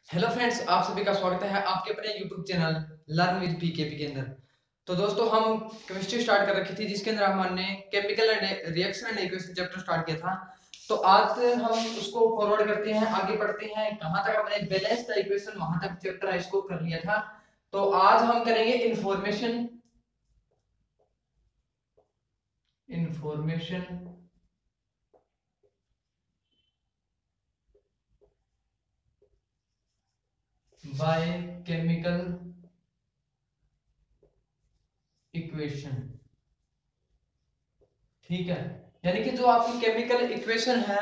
Hello friends, आप सभी का स्वागत है आपके अपने यूट्यूब चैनल लर्न विद पीकेपी के अंदर। तो दोस्तों, हम केमिस्ट्री स्टार्ट कर रखी थी जिसके अंदर हमने chemical and reaction and equation chapter start किया था। तो आज हम उसको फॉरवर्ड करते हैं, आगे बढ़ते हैं। कहाँ तक हमने बैलेंस द इक्वेशन, वहां तक चैप्टर है इसको कर लिया था। तो आज हम करेंगे information information by chemical equation. ठीक है, यानी कि जो आपकी केमिकल इक्वेशन है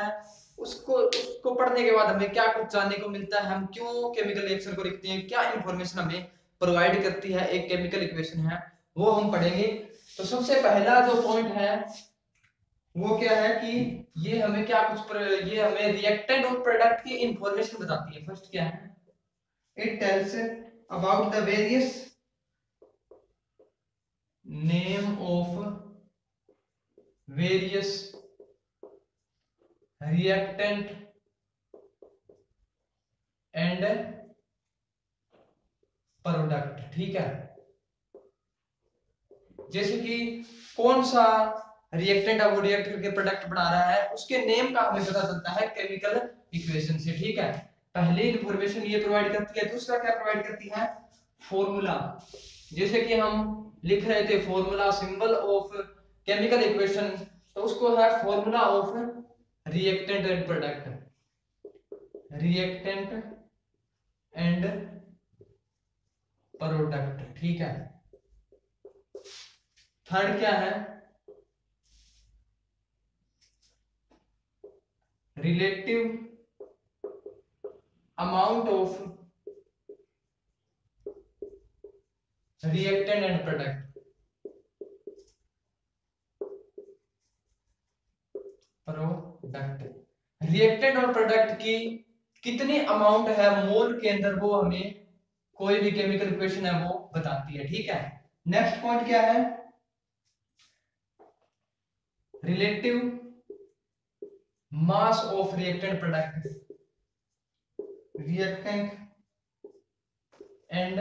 उसको उसको पढ़ने के बाद हमें क्या कुछ जानने को मिलता है, हम क्यों केमिकल रिएक्शन को लिखते हैं, क्या इंफॉर्मेशन हमें प्रोवाइड करती है एक केमिकल इक्वेशन है, वो हम पढ़ेंगे। तो सबसे पहला जो पॉइंट है वो क्या है कि ये हमें क्या कुछ ये हमें रिएक्टेंट और प्रोडक्ट की इंफॉर्मेशन बताती है। फर्स्ट क्या है, it tells about the various name of various reactant and product. ठीक है, जैसे कि कौन सा रिएक्टेंट है वो रिएक्ट करके प्रोडक्ट बना रहा है, उसके नेम का हमें पता चलता है केमिकल इक्वेशन से। ठीक है, पहली इंफॉर्मेशन ये प्रोवाइड करती है। दूसरा क्या प्रोवाइड करती है, फॉर्मूला। जैसे कि हम लिख रहे थे formula symbol of chemical equation, तो उसको है formula of reactant and product, reactant and product. ठीक है, थर्ड क्या है, relative amount of reactant and product, product reactant और प्रोडक्ट की कितनी अमाउंट है मोल के अंदर, वो हमें कोई भी केमिकल इक्वेशन है वो बताती है। ठीक है, नेक्स्ट पॉइंट क्या है, relative mass of reactant product, reactant and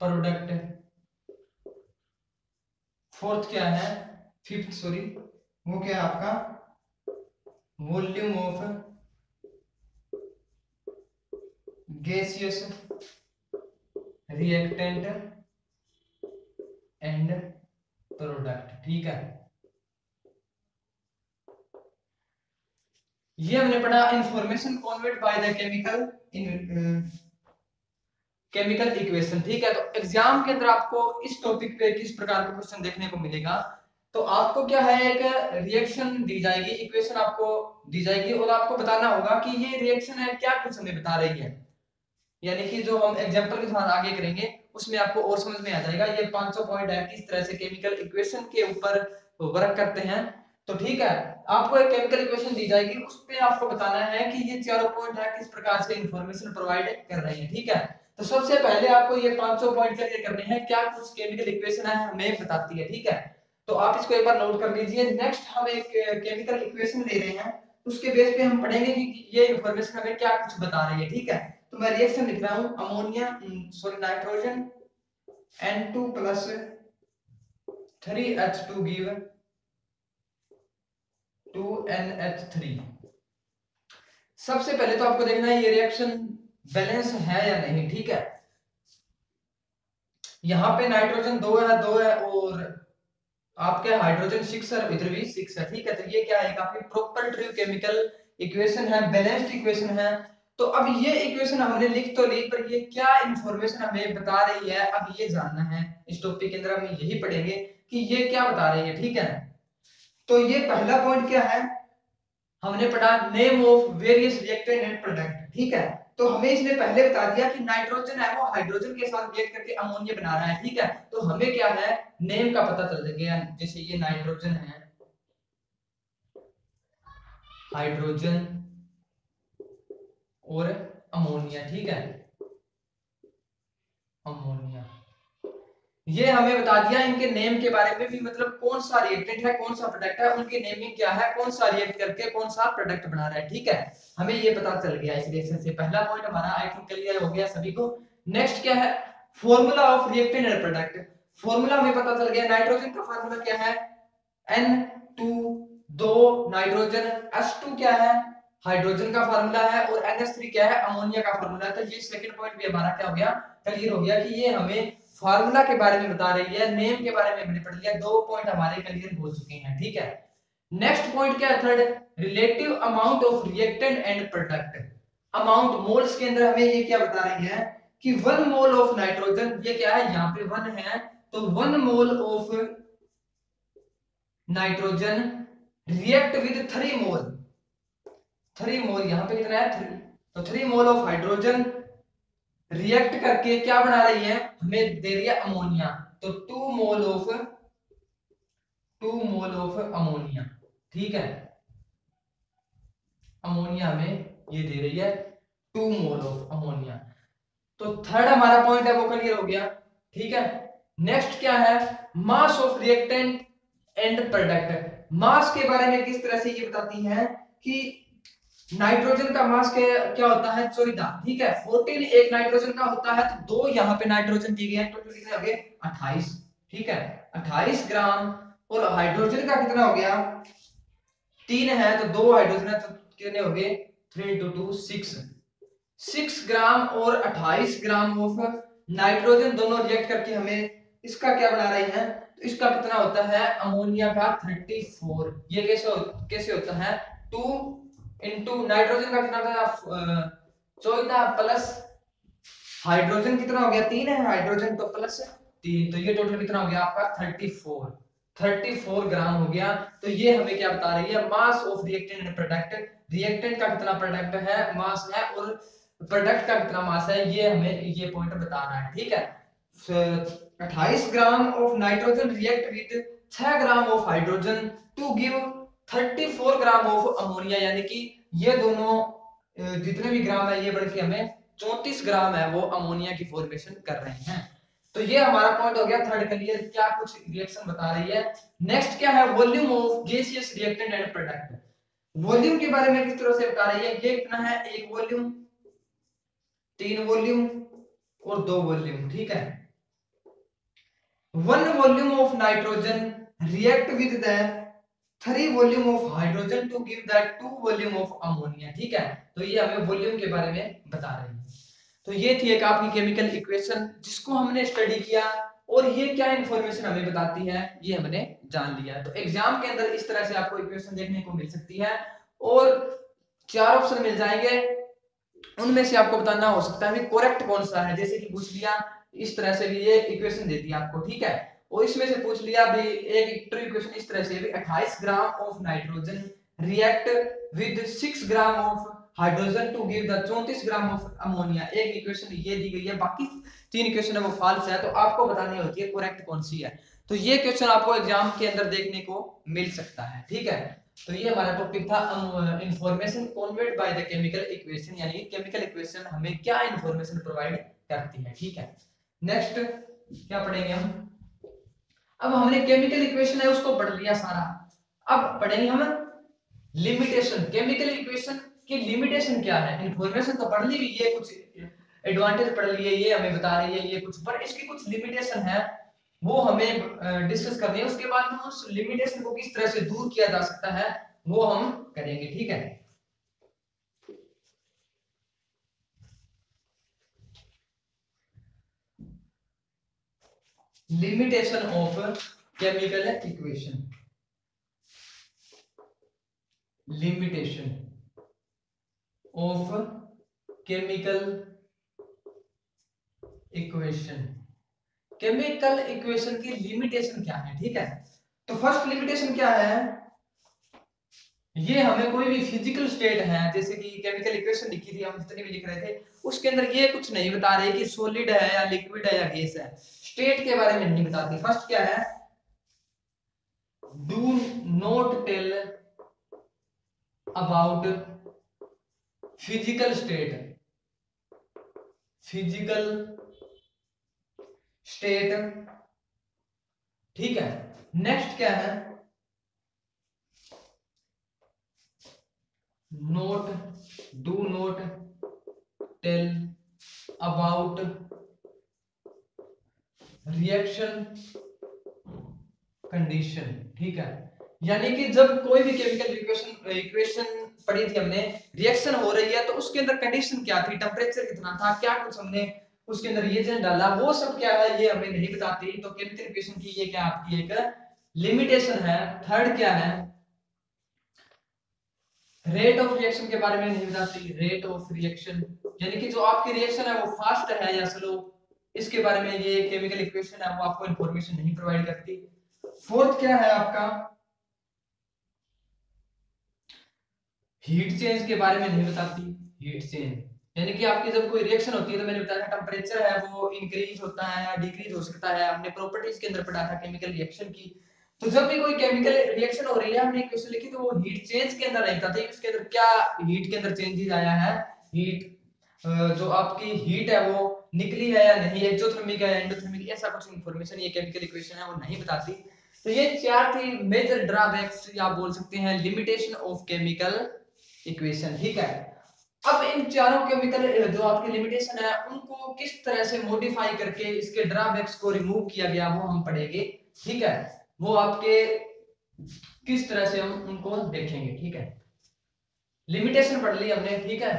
product. Fourth क्या है, फिफ्थ सॉरी, वो क्या है आपका, volume of gaseous reactant and product. ठीक है, ये हमने पढ़ा information conveyed by the chemical chemical equation. ठीक है, तो एग्जाम के अंदर आपको इस टॉपिक पे किस प्रकार का क्वेश्चन देखने को मिलेगा। तो आपको क्या है, एक रिएक्शन दी जाएगी, इक्वेशन आपको दी जाएगी और आपको बताना होगा कि ये रिएक्शन है क्या कुछ हमें बता रही है। यानी कि जो हम एग्जांपल के साथ आगे करेंगे उसमें आपको और समझ में आ जाएगा। ये 500 पॉइंट है किस तरह से केमिकल इक्वेशन के ऊपर वर्क करते हैं। तो ठीक है, आपको एक केमिकल इक्वेशन दी जाएगी, उस पे आपको बताना है कि ये चारों पॉइंट है किस प्रकार से इंफॉर्मेशन प्रोवाइड कर रही है। ठीक है, तो सबसे पहले आपको ये 500 पॉइंट क्लियर करने हैं, क्या कुछ केमिकल इक्वेशन है हमें बताती है। ठीक है, तो आप इसको एक बार नोट कर लीजिए। नेक्स्ट हम एक केमिकल इक्वेशन ले रहे हैं, उसके बेस पे हम पढ़ेंगे कि ये इंफॉर्मेशन हमें क्या कुछ बता रही है। ठीक है, तो मैं रिएक्शन लिख रहा हूं, ammonia sorry nitrogen N2 plus 3H2 give 2NH3। सबसे पहले तो आपको देखना है ये रिएक्शन बैलेंस है या नहीं। ठीक है, यहाँ पे नाइट्रोजन दो है और आपके हाइड्रोजन 6 है, इधर भी 6 है। ठीक है, तो ये क्या है, काफी प्रॉपर ट्रू केमिकल इक्वेशन है, बैलेंस्ड इक्वेशन है। तो अब ये इक्वेशन हमने लिख तो ली, पर ये क्या इंफॉर्मेशन हमें बता रही है, अब ये जानना है। इस टॉपिक के अंदर हम यही पढ़ेंगे कि ये क्या बता रही है। ठीक है, तो ये पहला पॉइंट क्या है, हमने पढ़ा name of various reactant and product. ठीक है, तो हमें इसने पहले बता दिया कि नाइट्रोजन है वो हाइड्रोजन के साथ रिएक्ट करके अमोनिया बना रहा है। ठीक है, तो हमें क्या है, नेम का पता चल गया। जैसे ये नाइट्रोजन है, हाइड्रोजन और अमोनिया। ठीक है, अमोनिया, ये हमें बता दिया इनके नेम के बारे में भी, मतलब कौन सा रिएक्टेंट है, कौन सा प्रोडक्ट है, उनकी नेमिंग क्या है, कौन सा रिएक्ट करके कौन सा प्रोडक्ट बना रहा है। ठीक है, हमें ये पता चल गया इस रिएक्शन से। पहला पॉइंट हमारा आई थिंक क्लियर हो गया सभी को। नेक्स्ट क्या है, formula of reactant and product. Formula हमें पता चल गया, नाइट्रोजन का फॉर्मूला क्या है, N2 2 नाइट्रोजन, H2 क्या है, हाइड्रोजन का फार्मूला है, और NH3 क्या है, अमोनिया का फार्मूला है। तो ये सेकंड पॉइंट भी हमारा क्या हो गया, क्लियर हो गया कि ये हमें फार्मूला के बारे में बता रही है, नेम के बारे में हमने पढ़ लिया, दो पॉइंट हमारे क्लियर हो चुके हैं। ठीक है, नेक्स्ट पॉइंट क्या है, third, relative amount of reactant and product. Amount moles के अंदर हमें ये क्या बता रही है कि 1 मोल ऑफ नाइट्रोजन, ये क्या है यहाँ पे 1 है, तो 1 mole of nitrogen react with 3 मोल, 3 मोल यहाँ पे कितना है 3, तो 3 मोल ऑफ हाइड्रोजन रिएक्ट करके क्या बना रही है, हमें दे रही है अमोनिया, तो 2 मोल ऑफ अमोनिया। ठीक है, अमोनिया हमें ये दे रही है 2 मोल ऑफ अमोनिया। तो थर्ड हमारा पॉइंट है वो क्लियर हो गया। ठीक है, नेक्स्ट क्या है, mass of reactant and product. Mass के बारे में किस तरह से ये बताती है कि नाइट्रोजन का मास क्या होता है 14। ठीक है, 14 एक नाइट्रोजन का होता है, तो 2 यहाँ पे नाइट्रोजन दिए गए हैं, टोटल कितने हो गए 28। ठीक है, 28 ग्राम, और हाइड्रोजन का कितना हो गया 3 है, तो 2 हाइड्रोजन है, तो कितने हो गए 3 into 2 6, 6 ग्राम और 28 ग्राम ऑफ नाइट्रोजन दोनों रिएक्ट करके हमें इसका क्या बना रही है, तो इसका कितना होता है अमोनिया का 34। ये कैसे होता है 2 इंटू नाइट्रोजन का कितना था 14 प्लस हाइड्रोजन कितना हो गया 3 है, हाइड्रोजन तो प्लस 3, तो ये टोटल कितना हो गया आपका 34 ग्राम हो गया। तो ये हमें क्या बता रही है, mass of reactant and product, reactant का कितना प्रोडक्ट है मास है, और प्रोडक्ट का कितना मास है, ये हमें ये पॉइंट बता रहा है। ठीक है, 28 gram of nitrogen react with 6 gram of hydrogen to give 34 gram of ammonia, यानी कि ये दोनों जितने भी ग्राम है ये बढ़ के हमें 34 ग्राम है वो अमोनिया की फॉर्मेशन कर रहे हैं। तो ये हमारा पॉइंट हो गया थर्ड क्लियर, क्या कुछ रिएक्शन बता रही है। नेक्स्ट क्या है, volume of gaseous reactant and product. Volume के बारे में किस तरह से बता रही है, ये कितना है 1 वॉल्यूम, 3 वॉल्यूम और 2 वॉल्यूम। ठीक है, 1 volume of nitrogen react with the 3 volume of hydrogen to give that 2 volume of ammonia. ठीक है, तो ये हमें वॉल्यूम के बारे में बता रही है। तो ये थी एक आपकी केमिकल इक्वेशन जिसको हमने स्टडी किया, और ये क्या इन्फॉर्मेशन हमें बताती है ये हमने जान लिया। तो एग्जाम के अंदर इस तरह से आपको इक्वेशन देखने को मिल सकती है, और 4 ऑप्शन मिल जाएंगे, उनमें से आपको बताना हो सकता है करेक्ट कौन सा है। जैसे कि पूछ लिया इस तरह से भी ये इक्वेशन दे दी आपको, ठीक है, और इसमें से पूछ लिया भी एक ट्रू इक्वेशन इस तरह से भी 28 gram of nitrogen react with 6 gram of hydrogen to give the 34 gram of ammonia. एक इक्वेशन ये दी गई है, बाकी 3 इक्वेशन है वो फॉल्स है, तो आपको बतानी होती है करेक्ट कौन सी है। तो ये क्वेश्चन आपको एग्जाम के अंदर देखने को मिल सकता है। ठीक है, तो ये हमारा टॉपिक था information conveyed bye the chemical equation, यानी केमिकल इक्वेशन हमें क्या इंफॉर्मेशन प्रोवाइड करती है। ठीक है, नेक्स्ट क्या पढ़ेंगे हम, अब हमने केमिकल इक्वेशन है उसको पढ़ लिया सारा, अब पढ़ेंगे हम लिमिटेशन। केमिकल इक्वेशन की लिमिटेशन क्या है, इंफॉर्मेशन तो पढ़ ली, ये कुछ एडवांटेज पढ़ लिए, ये हमें बता रही है ये कुछ, पर इसकी कुछ लिमिटेशन है वो हमें डिस्कस करनी है। उसके बाद हम उस लिमिटेशन को किस तरह से दूर किया जा सकता है वो हम करेंगे। ठीक है, limitation of chemical equation, limitation of chemical equation. Chemical equation की लिमिटेशन क्या है। ठीक है, तो फर्स्ट लिमिटेशन क्या है, ये हमें कोई भी फिजिकल स्टेट है, जैसे कि केमिकल इक्वेशन लिखी थी हम जितनी भी लिख रहे थे उसके अंदर ये कुछ नहीं बता रहे कि सॉलिड है या लिक्विड है या गैस है, स्टेट के बारे में नहीं बताती। फर्स्ट क्या है, do not tell about physical state, physical state ठीक है। नेक्स्ट क्या है, note, do not tell about reaction condition. ठीक है, यानी कि जब कोई भी केमिकल इक्वेशन इक्वेशन पढ़ी थी हमने, रिएक्शन हो रही है तो उसके अंदर कंडीशन क्या थी, टेम्परेचर कितना था, क्या कुछ हमने उसके अंदर रिएजेंट डाला, वो सब क्या है ये हमें नहीं बताती। तो केमिकल इक्वेशन की ये क्या आपकी एक लिमिटेशन है। थर्ड क्या है, रेट ऑफ रिएक्शन के बारे में नहीं बताती, रेट ऑफ रिएक्शन यानी कि जो आपकी रिएक्शन है वो फास्ट है या स्लो, इसके बारे में ये केमिकल इक्वेशन है वो आपको इंफॉर्मेशन नहीं प्रोवाइड करती। फोर्थ क्या है आपका, हीट चेंज के बारे में नहीं बताती, हीट चेंज यानी कि आपकी जब कोई रिएक्शन होती है तो मैंने बताया टेम्परेचर है वो इंक्रीज होता है या डिक्रीज हो सकता है, हमने प्रॉपर्टीज के अंदर पढ़ा था केमिकल रिएक्शन की। तो जब भी कोई केमिकल रिएक्शन हो रही है हमने क्वेश्चन लिखी तो वो हीट चेंज के अंदर नहीं बताती, उसके अंदर क्या हीट के अंदर चेंजेस आया है, हीट जो आपकी हीट है वो निकली है या नहीं, एक्सोथर्मिक है या एंडोथर्मिक, ऐसा कुछ इंफॉर्मेशन ये केमिकल इक्वेशन है वो नहीं बताती। तो ये चार थी मेजर ड्रॉबैक्स या बोल सकते हैं लिमिटेशन ऑफ केमिकल इक्वेशन। ठीक है, अब इन चारों केमिकल जो आपकी लिमिटेशन है उनको किस तरह से मॉडिफाई करके इसके ड्रॉबैक्स को रिमूव किया गया वो हम पढ़ेंगे। ठीक है, वो आपके किस तरह से हम उनको देखेंगे। ठीक है, लिमिटेशन पढ़ ली हमने। ठीक है,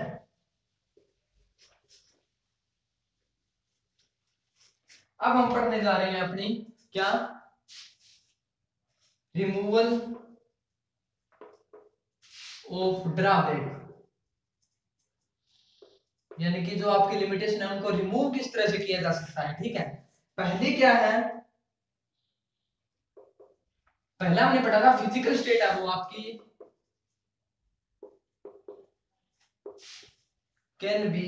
अब हम पढ़ने जा रहे हैं अपनी क्या, रिमूवल ऑफ ड्रॉबैक, यानी कि जो आपकी लिमिटेशन है उनको रिमूव किस तरह से किया जा सकता है। ठीक है, पहली क्या है, पहला हमने पढ़ा था फिजिकल स्टेट है वो आपकी can be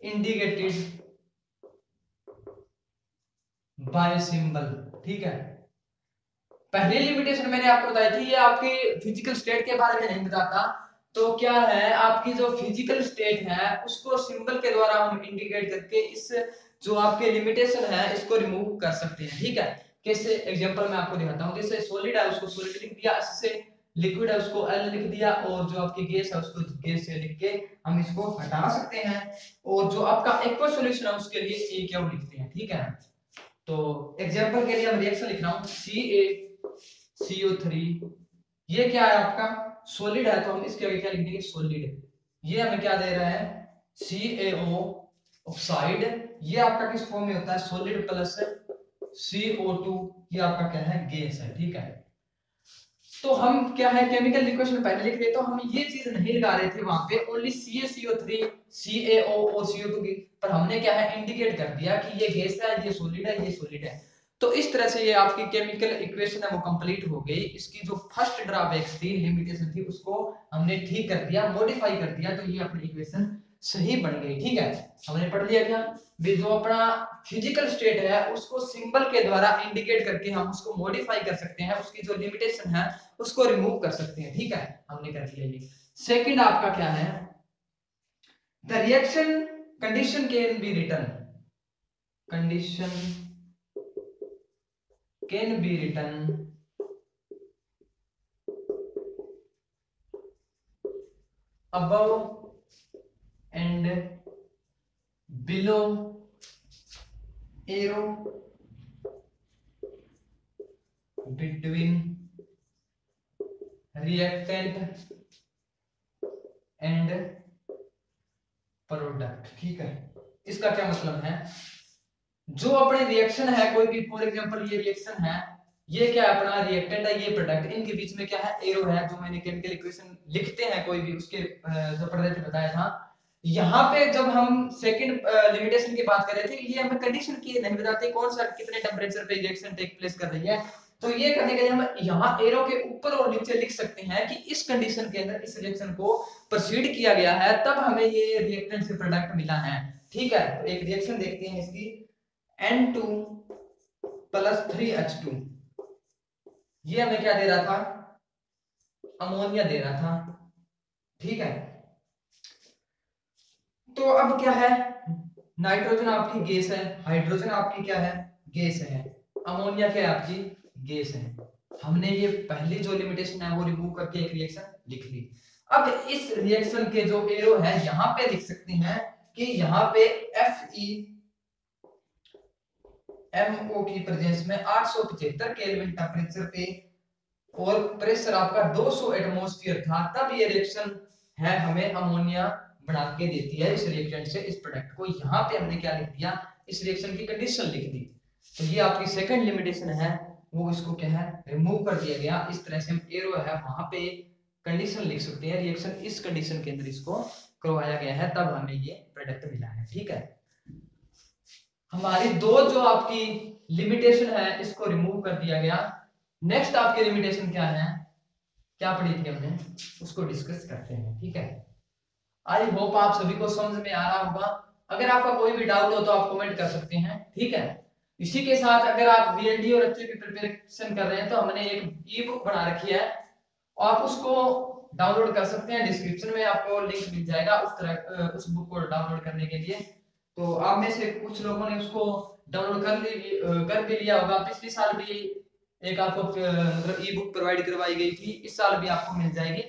indicated by symbol. ठीक है, पहली लिमिटेशन मैंने आपको बताई थी ये आपके फिजिकल स्टेट के बारे में नहीं बताता, तो क्या है आपकी जो फिजिकल स्टेट है उसको सिंबल के द्वारा हम इंडिकेट करके इस जो आपके लिमिटेशन है इसको रिमूव कर सकते हैं। ठीक है, कैसे, एग्जांपल मैं आपको दिखाता हूं, जैसे सॉलिड है उसको सॉलिड लिख दिया, इससे लिक्विड है उसको एल लिख दिया, और जो आपकी गैस है उसको गैस से लिख के हम इसको हटा सकते हैं, और जो आपका एक्वा सॉल्यूशन है उसके लिए ए क्यू लिखते हैं। ठीक है, तो एग्जांपल के लिए हम रिएक्शन लिख रहा हूं CaCO3, ये क्या है आपका सॉलिड है तो हम इसके आगे क्या लिख देंगे सॉलिड, ये हमें क्या दे रहा है CaO ऑक्साइड, ये आपका किस फॉर्म में होता है सॉलिड प्लस CO2, ये आपका क्या है गैस है। ठीक है, तो हम क्या है केमिकल इक्वेशन पहले लिख रहे तो हम ये चीज नहीं लगा रहे थे वहां पे, ओनली CaCO3 CaO और CO2 की, पर हमने क्या है इंडिकेट कर दिया कि ये गैस है, ये सॉलिड है, ये सॉलिड है। तो इस तरह से ये आपकी केमिकल इक्वेशन है वो कंप्लीट हो गई, इसकी जो फर्स्ट ड्रॉबैक्स थी लिमिटेशन थी उसको हमने ठीक कर दिया, मॉडिफाई कर दिया, तो ये अपनी इक्वेशन सही बन गई। ठीक है, हमने पढ़ लिया क्या, जो अपना फिजिकल स्टेट है उसको सिंबल के द्वारा इंडिकेट करके हम उसको मॉडिफाई कर सकते हैं, उसकी जो लिमिटेशन है उसको रिमूव कर सकते हैं। ठीक है, हमने कर दिया ये। सेकंड आपका क्या है, the reaction condition can be written, condition can be written above and below arrow between reactant and product. ठीक है, इसका क्या मतलब है, जो अपने रिएक्शन है कोई भी, फॉर एग्जांपल ये रिएक्शन है, ये क्या है अपना रिएक्टेंट है, ये प्रोडक्ट, इनके बीच में क्या है एरो है, जो मैंने केमिकल इक्वेशन लिखते हैं कोई भी उसके जो पढ़ रहे थे बताया था। यहाँ पे जब हम सेकंड लिमिटेशन की बात कर रहे थे ये हमें कंडीशन की नहीं बताते कौन सा कितने टेम्परेचर पे रिएक्शन टेक प्लेस कर रही है, तो ये करने के लिए हम यहाँ एरो के ऊपर और नीचे लिख सकते हैं कि इस कंडीशन के अंदर इस रिएक्शन को प्रोसीड किया गया है तब हमें ये रिएक्टेंट से प्रोडक्ट मिला है। ठीक है, तो एक रिएक्शन देखते हैं इसकी, N2 प्लस 3H2, ये हमें क्या दे रहा था अमोनिया दे रहा था। ठीक है, तो अब क्या है नाइट्रोजन आपकी गैस है, हाइड्रोजन आपकी क्या है गैस है, अमोनिया क्या है आपकी गैस है। हमने ये पहली जो लिमिटेशन है वो रिमूव करके एक रिएक्शन लिख ली। अब इस रिएक्शन के जो एरो है यहाँ पे लिख सकते हैं कि यहाँ पे FeMO की प्रेजेंस में 875 केल्विन टेम्परेचर पे और प्रेशर आपका 200 एटमॉस्फेयर था, तब ये रिएक्शन है हमें अमोनिया बना के देती है इस रिएक्टेंट से इस प्रोडक्ट को। यहाँ पे हमने क्या लिख दिया, इस रिएक्शन की कंडीशन लिख दी। तो ये आपकी सेकंड लिमिटेशन है, वो इसको क्या है रिमूव कर दिया गया। इस तरह से हम एरो है वहां पे कंडीशन लिख सकते हैं, रिएक्शन इस कंडीशन के अंदर इसको करवाया गया है, तब हमें ये प्रोडक्ट मिला है। ठीक है, हमारी दो जो आपकी लिमिटेशन है इसको रिमूव कर दिया गया। नेक्स्ट आपकी लिमिटेशन क्या है, क्या पढ़ी थी हमने, उसको डिस्कस करते हैं। ठीक है, आई होप आप सभी को समझ में आ रहा होगा। अगर आपका कोई भी डाउट हो तो आप कमेंट कर सकते हैं। ठीक है, इसी के साथ अगर आप वीएलडी और एचए की प्रिपरेशन कर रहे हैं तो हमने एक ई बुक बना रखी है, आप उसको डाउनलोड कर सकते हैं। डिस्क्रिप्शन में आपको लिंक मिल जाएगा उस बुक को डाउनलोड करने के लिए। तो आप में से कुछ लोगों ने उसको डाउनलोड कर भी लिया होगा। पिछले साल भी एक आपको मतलब ई बुक प्रोवाइड करवाई गई थी, इस साल भी आपको मिल जाएगी।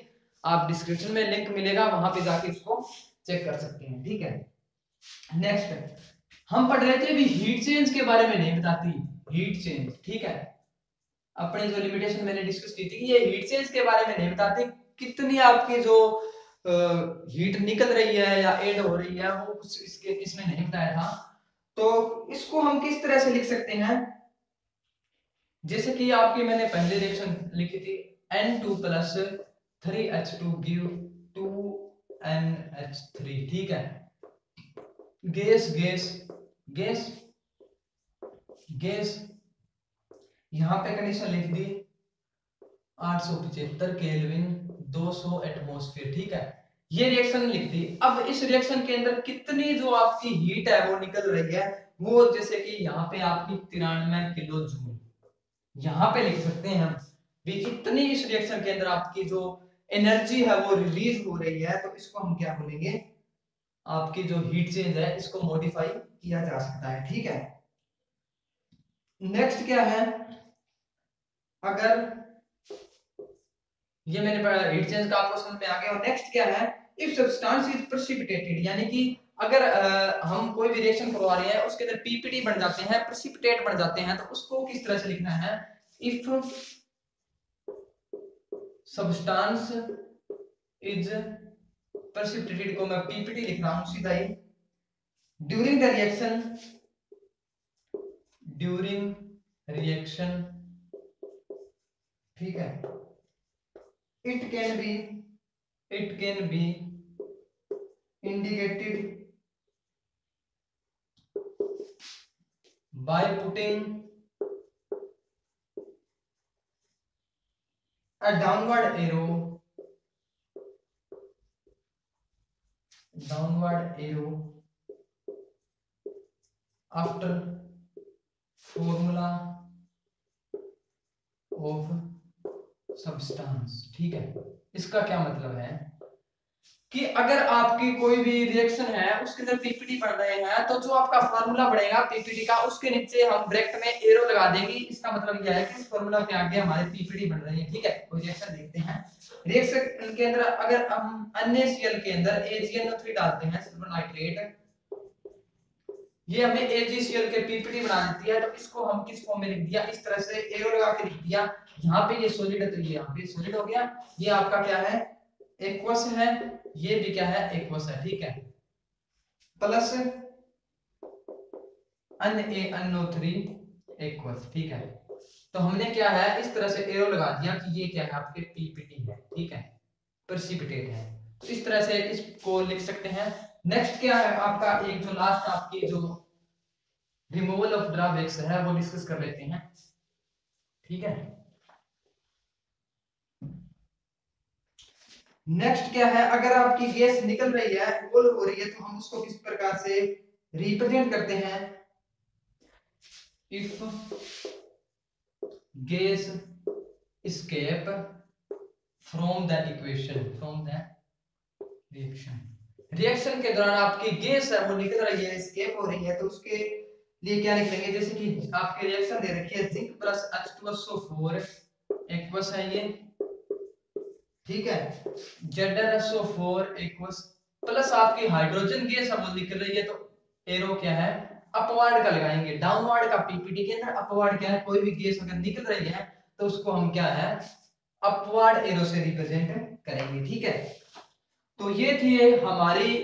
आप डिस्क्रिप्शन में लिंक मिलेगा, वहां पे जाके इसको चेक कर सकते हैं। ठीक है, नेक्स्ट हम पढ़ रहे थे अभी हीट चेंज के बारे में, नहीं बताती हीट चेंज। ठीक है, अपनी जो लिमिटेशन मैंने डिस्कस की थी कि ये हीट चेंज के बारे में नहीं बताती, कितनी आपकी जो हीट निकल रही है या ऐड हो रही है वो कुछ इसमें नहीं बताया था। तो इसको हम किस तरह से लिख सकते हैं, जैसे कि आपकी मैंने पहले रिएक्शन लिखी थी N2 plus 3H2 give 2NH3। ठीक है, गैस गैस गैस गैस, यहां पे कंडीशन लिख दी 875 केल्विन 200 एटमॉस्फेयर। ठीक है, ये रिएक्शन लिख दी। अब इस रिएक्शन के अंदर कितनी जो आपकी हीट है वो निकल रही है, वो जैसे कि यहाँ पे आपकी 93 किलो जूल यहाँ पे लिख सकते हैं हम भी, इतनी इस रिएक्शन के अंदर आपकी जो एनर्जी है वो रिलीज हो रही है। तो इसको हम क्या बोलेंगे, आपकी जो हीट चेंज है इसको मॉडिफाई किया जा सकता है। ठीक है, नेक्स्ट क्या है, अगर ये मैंने हीट चेंज का आपको समझ में आ गया। और नेक्स्ट क्या है, इफ सब्सटेंस इज प्रेसिपिटेटेड, यानी कि अगर हम कोई भी रिएक्शन करवा रहे हैं उसके अंदर पीपीटी बन जाते हैं, प्रेसिपिटेट बन जाते हैं, तो उसको किस तरह से लिखना है, इफ सब्सटेंस इज प्रेसिपिटेटेड को मैं पीपीटी लिख रहा हूं सीधा ही, ड्यूरिंग द रिएक्शन। ठीक है, it can be indicated by putting a downward arrow after formula of substance। ठीक है, इसका क्या मतलब है कि अगर आपकी कोई भी रिएक्शन है उसके अंदर पीपीटी पढ़ रहे हैं, तो जो आपका फार्मूला बढ़ेगा पीपीटी का, उसके नीचे हम ब्रैकेट में एरो लगा देंगे। इसका मतलब यह है कि इस फार्मूला के आगे हमारे पीपीटी बन रही है। ठीक है, कोई रिएक्शन देखते हैं, रिएक्शन के अंदर अगर हम NaCl के अंदर AgNO3 डालते हैं, सिल्वर नाइट्रेट, ये हमें AgCl के पीपीटी बना देती है। तो इसको हम किस फॉर्म में लिख दिया, इस तरह से एरो लगा के लिख दिया। यहाँ पे ये सॉलिड है तो ये यहाँ पे सॉलिड हो गया, ये आपका क्या है एक्वस है, ये भी क्या है एक्वस है। ठीक है, प्लस NaNO3 एक्वस। ठीक है, तो हमने क्या है इस तरह से एरो लगा दिया कि ये क्या है आपके पीपीटी है। ठीक है, प्रेसिपिटेट है, तो इस तरह से इसको लिख सकते हैं। नेक्स्ट क्या है आपका, एक जो लास्ट आपकी जो रिमूवल ऑफ ड्रॉबैक्स है वो डिस्कस कर लेते हैं। ठीक है, नेक्स्ट क्या है, अगर आपकी गैस निकल रही है गोल हो रही है तो हम उसको किस प्रकार से रिप्रेजेंट करते हैं, if gas escape from the reaction के दौरान आपकी गैस है वो निकल रही है, एस्केप हो रही है, तो उसके लिए क्या लिखेंगे, जैसे कि आपके रिएक्शन दे रखी है जिंक प्लस H2SO4 एक्वस है ये, ठीक है, ZnSO4 एक्वस प्लस आपकी हाइड्रोजन गैस अब निकल रही है, तो एरो क्या है अपवर्ड का लगाएंगे, डाउनवर्ड का पीपीटी के अंदर अपवर्ड क्या है, कोई भी गैस अगर निकल रही है तो उसको हम क्या है अपवर्ड एरो से रिप्रेजेंट करेंगे, ठीक है। तो ये थी हमारी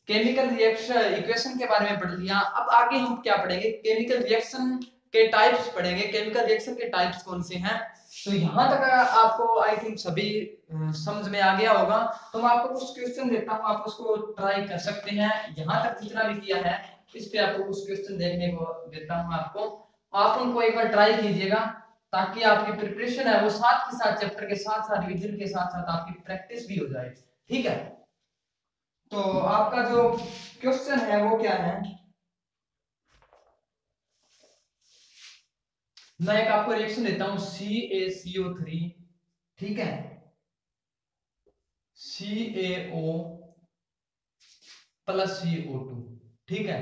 केमिकल रिएक्शन इक्वेशन के बारे में पढ़ लिया। अब आगे हम क्या पढ़ेंगे, केमिकल रिएक्शन के टाइप्स पढ़ेंगे, केमिकल रिएक्शन के टाइप्स कौन से हैं। तो यहाँ तक आपको आई थिंक सभी समझ में आ गया होगा। तो मैं आपको कुछ क्वेश्चन देता हूँ, आप उसको ट्राई कर सकते हैं। यहाँ तक जितना भी किया है इस पे आपको कुछ क्वेश्चन देखने को देता हूँ आपको, आप उनको एक बार ट्राई कीजिएगा ताकि आपकी प्रिपरेशन है वो साथ के साथ चैप्टर के साथ साथ रिवीजन के साथ साथ आपकी प्रैक्टिस भी हो जाए, ठीक है। तो आपका जो क्वेश्चन है वो क्या है, मैं एक आपको रिएक्शन देता हूं CaCO3, ठीक है, CaO प्लस CO2, ठीक है,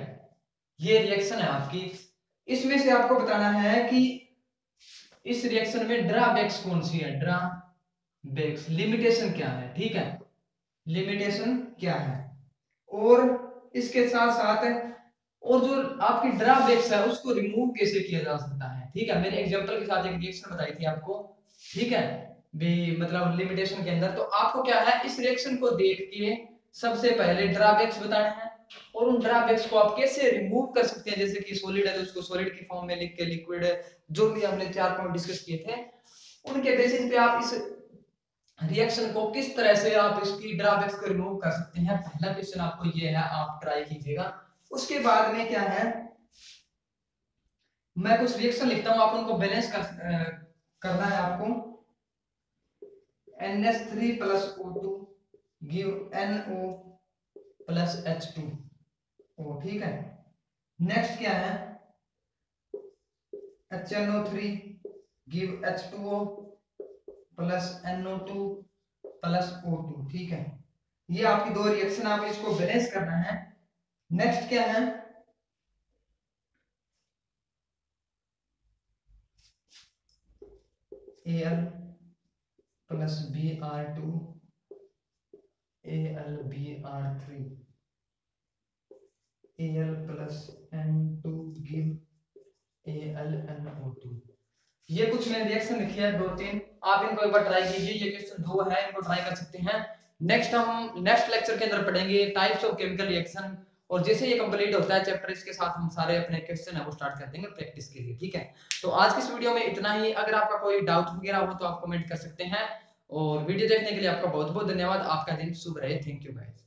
ये रिएक्शन है आपकी। इसमें से आपको बताना है कि इस रिएक्शन में ड्रॉबैक्स कौन सी है, ड्रॉबैक्स लिमिटेशन क्या है, ठीक है, लिमिटेशन क्या है, और इसके साथ साथ और जो आपकी ड्रॉबैक्स है उसको रिमूव कैसे किया जा सकता है, ठीक है। मैंने एग्जांपल के साथ एक रिएक्शन बताई थी आपको, ठीक है, भी मतलब लिमिटेशन के अंदर। तो आपको क्या है इस रिएक्शन को देख के सबसे पहले ड्रॉबैक्स बताने हैं और उन ड्रॉबैक्स को आप कैसे रिमूव कर सकते हैं, जैसे कि सॉलिड है तो उसको सॉलिड की फॉर्म में लिख के, लिक्विड जो भी हमने 4 पॉइंट डिस्कस किए थे उनके बेसिस पे आप इस रिएक्शन को किस तरह से आप इसकी ड्रॉबैक्स को रिमूव कर सकते हैं। पहला क्वेश्चन आपको ये है, आप ट्राई कीजिएगा। उसके बाद में क्या है, मैं कुछ रिएक्शन लिखता हूं, आप उनको बैलेंस करना है आपको। NH3 plus O2 give NO plus H2O, ठीक है। नेक्स्ट क्या है, HNO3 give H2O plus NO2 plus O2, ठीक है। ये आपकी दो रिएक्शन, आप इसको बैलेंस करना है। नेक्स्ट क्या है, Al plus Br2 AlBr3 Al plus N2 give AlNO2। ये कुछ मैंने रिएक्शन लिखी है 2-3, आप इनको एक बार ट्राई कीजिए। ये क्वेश्चन 2 है, इनको ट्राई कर सकते हैं। नेक्स्ट हम नेक्स्ट लेक्चर के अंदर पढ़ेंगे टाइप्स ऑफ केमिकल रिएक्शन, और जैसे ये कंप्लीट होता है चैप्टर इसके साथ हम सारे अपने क्वेश्चन है वो स्टार्ट कर देंगे प्रैक्टिस के लिए, ठीक है। तो आज की इस वीडियो में इतना ही। अगर आपका कोई डाउट वगैरह हो तो आप कमेंट कर सकते हैं, और वीडियो देखने के लिए आपका बहुत बहुत धन्यवाद। आपका दिन शुभ रहे। Thank you guys.